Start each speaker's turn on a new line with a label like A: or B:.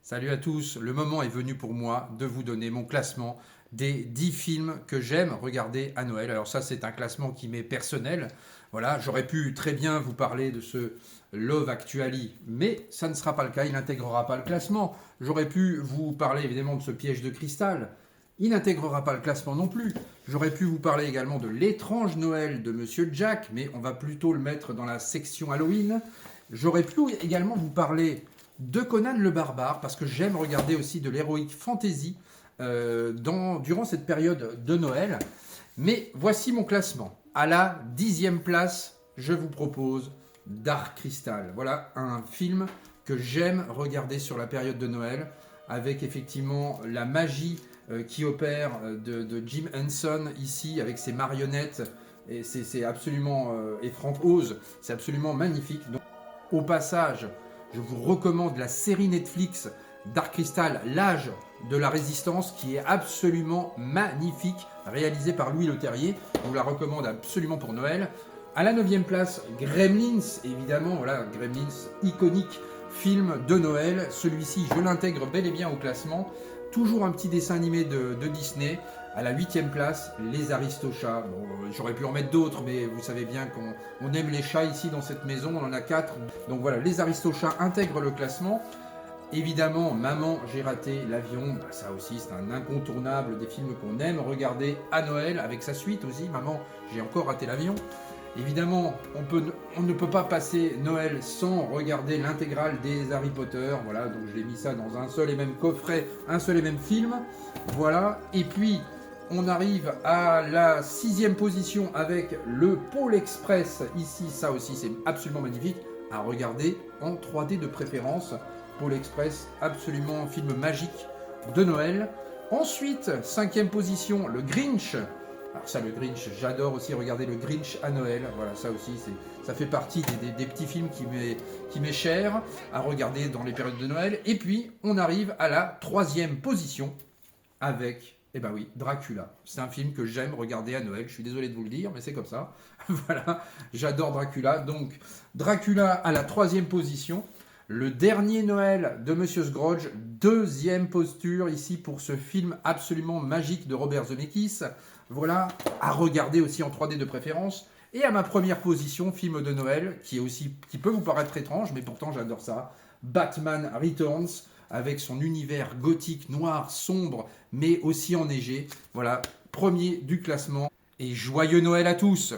A: Salut à tous, le moment est venu pour moi de vous donner mon classement des 10 films que j'aime regarder à Noël. Alors ça c'est un classement qui m'est personnel. Voilà, j'aurais pu très bien vous parler de ce Love Actually, mais ça ne sera pas le cas, il n'intégrera pas le classement. J'aurais pu vous parler évidemment de ce piège de cristal. Il n'intégrera pas le classement non plus. J'aurais pu vous parler également de l'étrange Noël de Monsieur Jack, mais on va plutôt le mettre dans la section Halloween. J'aurais pu également vous parler de Conan le Barbare, parce que j'aime regarder aussi de l'heroic fantasy durant cette période de Noël. Mais voici mon classement. À la 10e place, je vous propose Dark Crystal. Voilà un film que j'aime regarder sur la période de Noël, avec effectivement la magie qui opère de Jim Henson ici, avec ses marionnettes. Et c'est absolument, et Frank Oz, c'est absolument magnifique. Donc, au passage, je vous recommande la série Netflix Dark Crystal, l'âge de la résistance, qui est absolument magnifique, réalisée par Louis Leterrier. Je vous la recommande absolument pour Noël. À la 9e place, Gremlins, évidemment, voilà, Gremlins, iconique film de Noël. Celui-ci, je l'intègre bel et bien au classement. Toujours un petit dessin animé de Disney. À la 8e place, les Aristochats. Bon, j'aurais pu en mettre d'autres, mais vous savez bien qu'on aime les chats ici dans cette maison. On en a 4. Donc voilà, les Aristochats intègrent le classement. Évidemment, Maman, j'ai raté l'avion. Bah, ça aussi, c'est un incontournable des films qu'on aime regarder à Noël, avec sa suite aussi. Maman, j'ai encore raté l'avion. Évidemment, on ne peut pas passer Noël sans regarder l'intégrale des Harry Potter. Voilà, donc je l'ai mis ça dans un seul et même coffret, un seul et même film. Voilà, et puis on arrive à la 6e position avec le Pôle Express. Ici, ça aussi, c'est absolument magnifique à regarder en 3D de préférence. Pôle Express, absolument un film magique de Noël. Ensuite, 5e position, le Grinch. Alors ça, le Grinch, j'adore aussi regarder le Grinch à Noël. Voilà, ça aussi, ça fait partie des petits films qui m'est cher à regarder dans les périodes de Noël. Et puis, on arrive à la 3e position avec, eh ben oui, Dracula. C'est un film que j'aime regarder à Noël. Je suis désolé de vous le dire, mais c'est comme ça. Voilà, j'adore Dracula. Donc, Dracula à la 3e position. Le dernier Noël de Monsieur Scrooge, 2e posture ici pour ce film absolument magique de Robert Zemeckis. Voilà, à regarder aussi en 3D de préférence. Et à ma première position, film de Noël, qui peut vous paraître étrange, mais pourtant j'adore ça. Batman Returns, avec son univers gothique, noir, sombre, mais aussi enneigé. Voilà, premier du classement. Et joyeux Noël à tous!